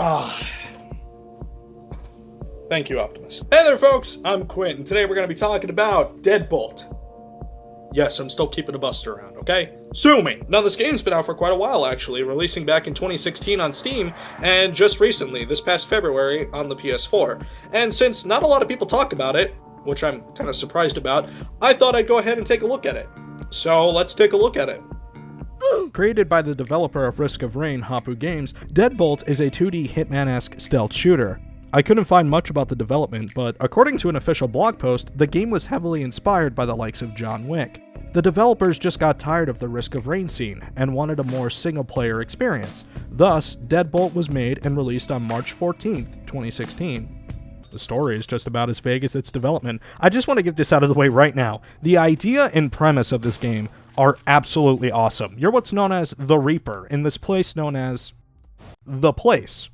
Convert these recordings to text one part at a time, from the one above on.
Ah. Thank you, Optimus. Hey there, folks! I'm Quint, and today we're going to be talking about DEADBOLT. Yes, I'm still keeping a Buster around, okay? Sue me! Now, this game's been out for quite a while, actually, releasing back in 2016 on Steam, and just recently, this past February, on the PS4. And since not a lot of people talk about it, which I'm kind of surprised about, I thought I'd go ahead and take a look at it. So, let's take a look at it. Created by the developer of Risk of Rain, Hopoo Games, DEADBOLT is a 2D Hitman-esque stealth shooter. I couldn't find much about the development, but according to an official blog post, the game was heavily inspired by the likes of John Wick. The developers just got tired of the Risk of Rain scene, and wanted a more single-player experience. Thus, DEADBOLT was made and released on March 14th, 2016. The story is just about as vague as its development. I just want to get this out of the way right now. The idea and premise of this game are absolutely awesome. You're what's known as the Reaper, in this place known as The Place.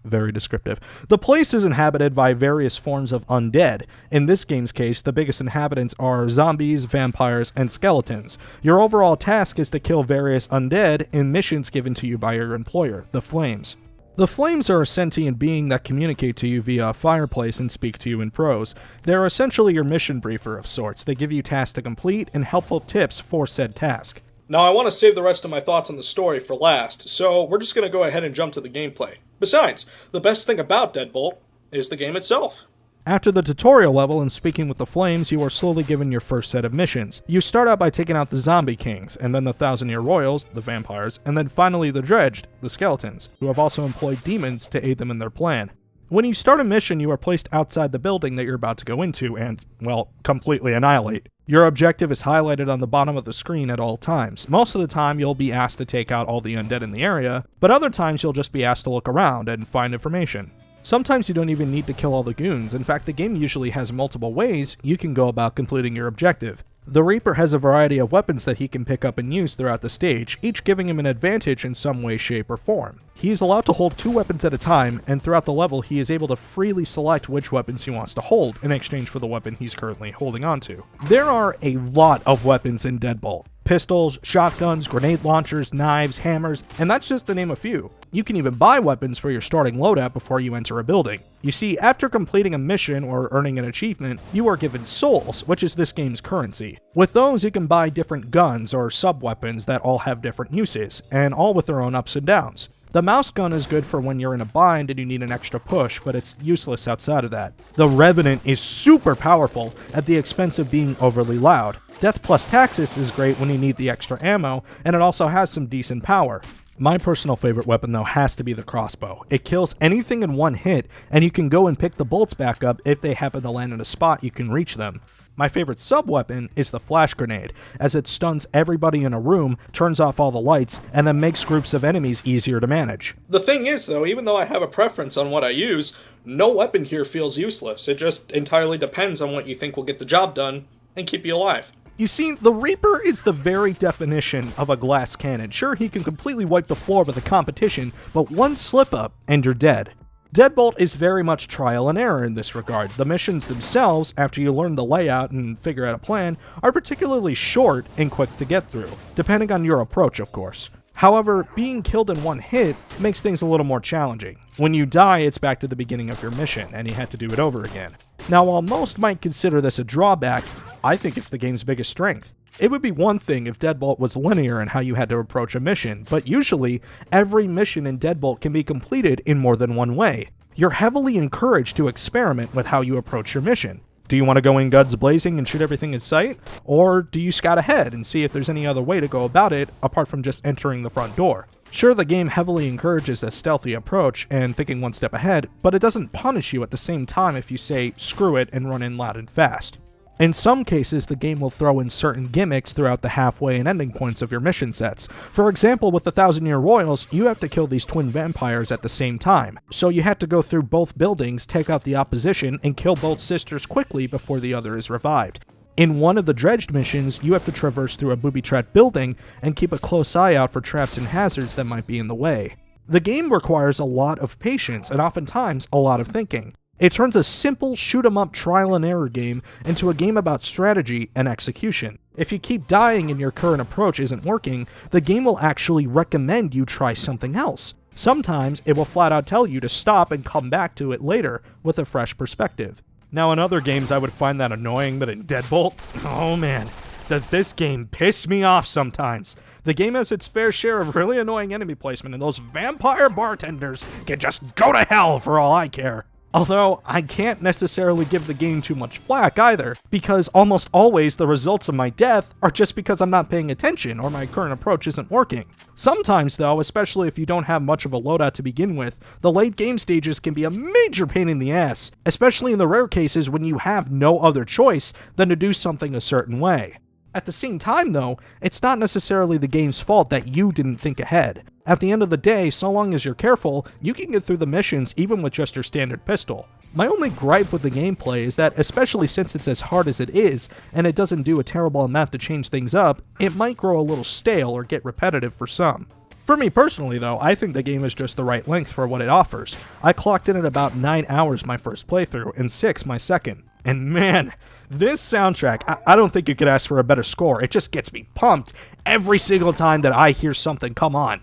Very descriptive. The place is inhabited by various forms of undead. In this game's case, the biggest inhabitants are zombies, vampires, and skeletons. Your overall task is to kill various undead in missions given to you by your employer, the Flames. The Flames are a sentient being that communicate to you via a fireplace and speak to you in prose. They're essentially your mission briefer of sorts. They give you tasks to complete and helpful tips for said task. Now, I want to save the rest of my thoughts on the story for last, so we're just going to go ahead and jump to the gameplay. Besides, the best thing about DEADBOLT is the game itself. After the tutorial level and speaking with the Flames, you are slowly given your first set of missions. You start out by taking out the Zombie Kings, and then the Thousand-Year Royals, the vampires, and then finally the Dredged, the skeletons, who have also employed demons to aid them in their plan. When you start a mission, you are placed outside the building that you're about to go into and, well, completely annihilate. Your objective is highlighted on the bottom of the screen at all times. Most of the time, you'll be asked to take out all the undead in the area, but other times you'll just be asked to look around and find information. Sometimes you don't even need to kill all the goons. In fact, the game usually has multiple ways you can go about completing your objective. The Reaper has a variety of weapons that he can pick up and use throughout the stage, each giving him an advantage in some way, shape, or form. He is allowed to hold 2 weapons at a time, and throughout the level he is able to freely select which weapons he wants to hold in exchange for the weapon he's currently holding onto. There are a lot of weapons in DEADBOLT. Pistols, shotguns, grenade launchers, knives, hammers, and that's just to name a few. You can even buy weapons for your starting loadout before you enter a building. You see, after completing a mission or earning an achievement, you are given souls, which is this game's currency. With those, you can buy different guns or sub-weapons that all have different uses, and all with their own ups and downs. The mouse gun is good for when you're in a bind and you need an extra push, but it's useless outside of that. The Revenant is super powerful at the expense of being overly loud. Death plus Taxis is great when you need the extra ammo, and it also has some decent power. My personal favorite weapon, though, has to be the crossbow. It kills anything in one hit, and you can go and pick the bolts back up if they happen to land in a spot you can reach them. My favorite sub-weapon is the flash grenade, as it stuns everybody in a room, turns off all the lights, and then makes groups of enemies easier to manage. The thing is, though, even though I have a preference on what I use, no weapon here feels useless. It just entirely depends on what you think will get the job done and keep you alive. You see, the Reaper is the very definition of a glass cannon. Sure, he can completely wipe the floor with the competition, but one slip-up and you're dead. DEADBOLT is very much trial and error in this regard. The missions themselves, after you learn the layout and figure out a plan, are particularly short and quick to get through, depending on your approach, of course. However, being killed in one hit makes things a little more challenging. When you die, it's back to the beginning of your mission, and you had to do it over again. Now, while most might consider this a drawback, I think it's the game's biggest strength. It would be one thing if DEADBOLT was linear in how you had to approach a mission, but usually, every mission in DEADBOLT can be completed in more than one way. You're heavily encouraged to experiment with how you approach your mission. Do you want to go in guns blazing and shoot everything in sight? Or do you scout ahead and see if there's any other way to go about it apart from just entering the front door? Sure, the game heavily encourages a stealthy approach and thinking one step ahead, but it doesn't punish you at the same time if you say, screw it, and run in loud and fast. In some cases, the game will throw in certain gimmicks throughout the halfway and ending points of your mission sets. For example, with the Thousand-Year Royals, you have to kill these twin vampires at the same time. So you have to go through both buildings, take out the opposition, and kill both sisters quickly before the other is revived. In one of the Dredged missions, you have to traverse through a booby-trapped building and keep a close eye out for traps and hazards that might be in the way. The game requires a lot of patience and oftentimes a lot of thinking. It turns a simple shoot-'em-up trial-and-error game into a game about strategy and execution. If you keep dying and your current approach isn't working, the game will actually recommend you try something else. Sometimes it will flat out tell you to stop and come back to it later with a fresh perspective. Now in other games I would find that annoying, but in Deadbolt, oh man, does this game piss me off sometimes. The game has its fair share of really annoying enemy placement, and those vampire bartenders can just go to hell for all I care. Although, I can't necessarily give the game too much flack either, because almost always the results of my death are just because I'm not paying attention or my current approach isn't working. Sometimes though, especially if you don't have much of a loadout to begin with, the late game stages can be a major pain in the ass, especially in the rare cases when you have no other choice than to do something a certain way. At the same time though, it's not necessarily the game's fault that you didn't think ahead. At the end of the day, so long as you're careful, you can get through the missions even with just your standard pistol. My only gripe with the gameplay is that, especially since it's as hard as it is, and it doesn't do a terrible amount to change things up, it might grow a little stale or get repetitive for some. For me personally though, I think the game is just the right length for what it offers. I clocked in at about 9 hours my first playthrough, and 6 my second. And man, this soundtrack, I don't think you could ask for a better score. It just gets me pumped every single time that I hear something come on.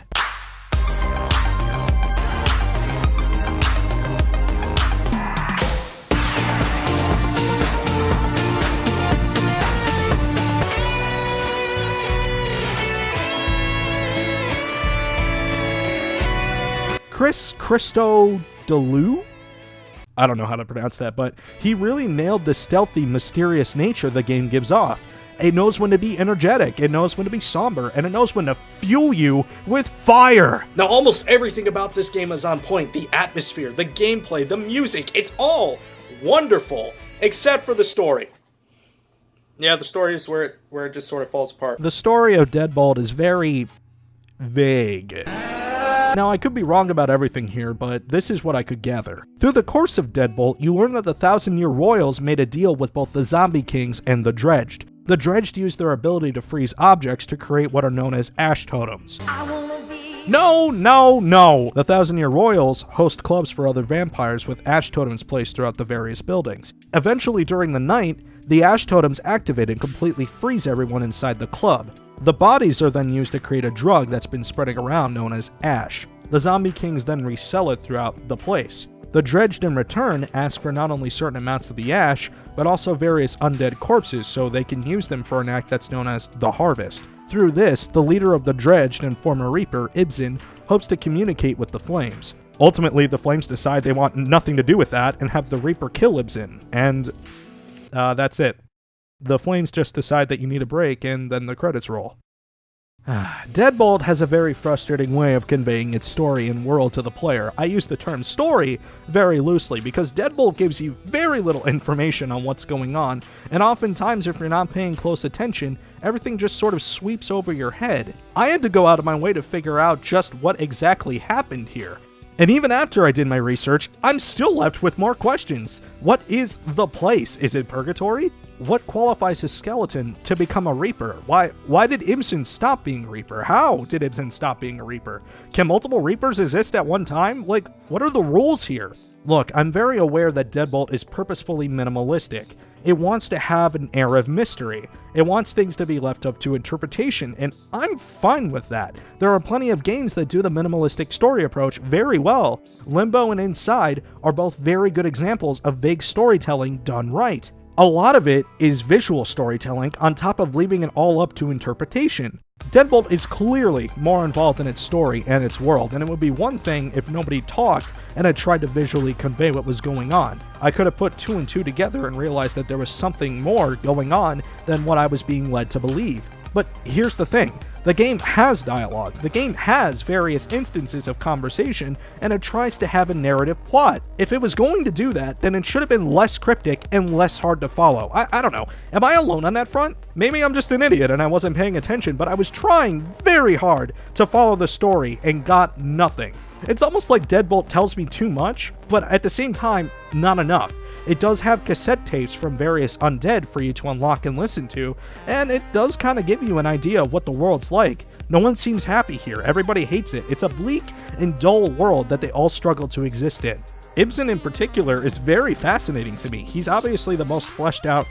Chris Christodoulou? I don't know how to pronounce that, but he really nailed the stealthy, mysterious nature the game gives off. It knows when to be energetic, it knows when to be somber, and it knows when to fuel you with fire! Now, almost everything about this game is on point. The atmosphere, the gameplay, the music, it's all wonderful, except for the story. Yeah, the story is where it just sort of falls apart. The story of Deadbolt is very vague. Now, I could be wrong about everything here, but this is what I could gather. Through the course of Deadbolt, you learn that the Thousand Year Royals made a deal with both the Zombie Kings and the Dredged. The Dredged use their ability to freeze objects to create what are known as ash totems. No! The Thousand Year Royals host clubs for other vampires with ash totems placed throughout the various buildings. Eventually, during the night, the ash totems activate and completely freeze everyone inside the club. The bodies are then used to create a drug that's been spreading around known as ash. The Zombie Kings then resell it throughout the place. The Dredged in return ask for not only certain amounts of the ash, but also various undead corpses so they can use them for an act that's known as the Harvest. Through this, the leader of the Dredged and former Reaper, Ibsen, hopes to communicate with the Flames. Ultimately, the Flames decide they want nothing to do with that and have the Reaper kill Ibsen, and that's it. The Flames just decide that you need a break, and then the credits roll. Deadbolt has a very frustrating way of conveying its story and world to the player. I use the term story very loosely because Deadbolt gives you very little information on what's going on, and oftentimes if you're not paying close attention, everything just sort of sweeps over your head. I had to go out of my way to figure out just what exactly happened here. And even after I did my research, I'm still left with more questions. What is the place? Is it purgatory? What qualifies his skeleton to become a Reaper? Why did Ibsen stop being a Reaper? How did Ibsen stop being a Reaper? Can multiple Reapers exist at one time? Like, what are the rules here? Look, I'm very aware that Deadbolt is purposefully minimalistic. It wants to have an air of mystery. It wants things to be left up to interpretation, and I'm fine with that. There are plenty of games that do the minimalistic story approach very well. Limbo and Inside are both very good examples of vague storytelling done right. A lot of it is visual storytelling on top of leaving it all up to interpretation. Deadbolt is clearly more involved in its story and its world, and it would be one thing if nobody talked and had tried to visually convey what was going on. I could have put 2 and 2 together and realized that there was something more going on than what I was being led to believe. But here's the thing. The game has dialogue, the game has various instances of conversation, and it tries to have a narrative plot. If it was going to do that, then it should have been less cryptic and less hard to follow. I don't know. Am I alone on that front? Maybe I'm just an idiot and I wasn't paying attention, but I was trying very hard to follow the story and got nothing. It's almost like Deadbolt tells me too much, but at the same time, not enough. It does have cassette tapes from various undead for you to unlock and listen to, and it does kind of give you an idea of what the world's like. No one seems happy here, everybody hates it. It's a bleak and dull world that they all struggle to exist in. Ibsen in particular is very fascinating to me. He's obviously the most fleshed out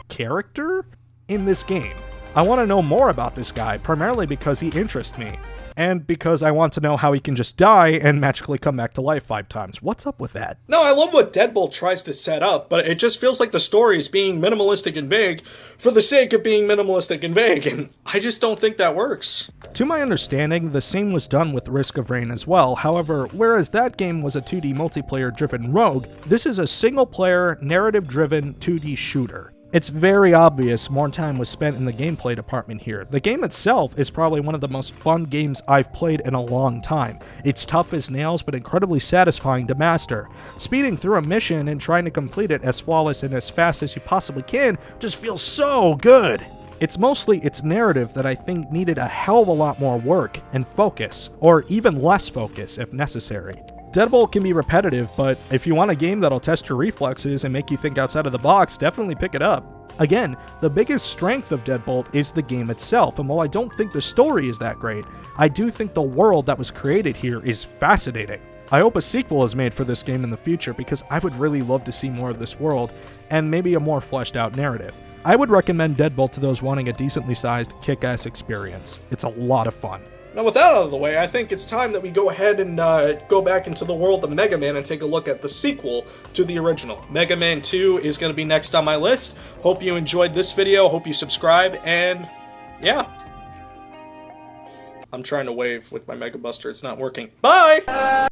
character in this game. I want to know more about this guy, primarily because he interests me. and because I want to know how he can just die and magically come back to life 5 times. What's up with that? No, I love what Deadbolt tries to set up, but it just feels like the story is being minimalistic and vague for the sake of being minimalistic and vague, and I just don't think that works. To my understanding, the same was done with Risk of Rain as well. However, whereas that game was a 2D multiplayer-driven rogue, this is a single-player, narrative-driven 2D shooter. It's very obvious more time was spent in the gameplay department here. The game itself is probably one of the most fun games I've played in a long time. It's tough as nails, but incredibly satisfying to master. Speeding through a mission and trying to complete it as flawless and as fast as you possibly can just feels so good. It's mostly its narrative that I think needed a hell of a lot more work and focus, or even less focus if necessary. Deadbolt can be repetitive, but if you want a game that'll test your reflexes and make you think outside of the box, definitely pick it up. Again, the biggest strength of Deadbolt is the game itself, and while I don't think the story is that great, I do think the world that was created here is fascinating. I hope a sequel is made for this game in the future because I would really love to see more of this world, and maybe a more fleshed out narrative. I would recommend Deadbolt to those wanting a decently sized, kick-ass experience. It's a lot of fun. Now with that out of the way, I think it's time that we go ahead and go back into the world of Mega Man and take a look at the sequel to the original. Mega Man 2 is going to be next on my list. Hope you enjoyed this video, hope you subscribe, and yeah. I'm trying to wave with my Mega Buster, it's not working. Bye!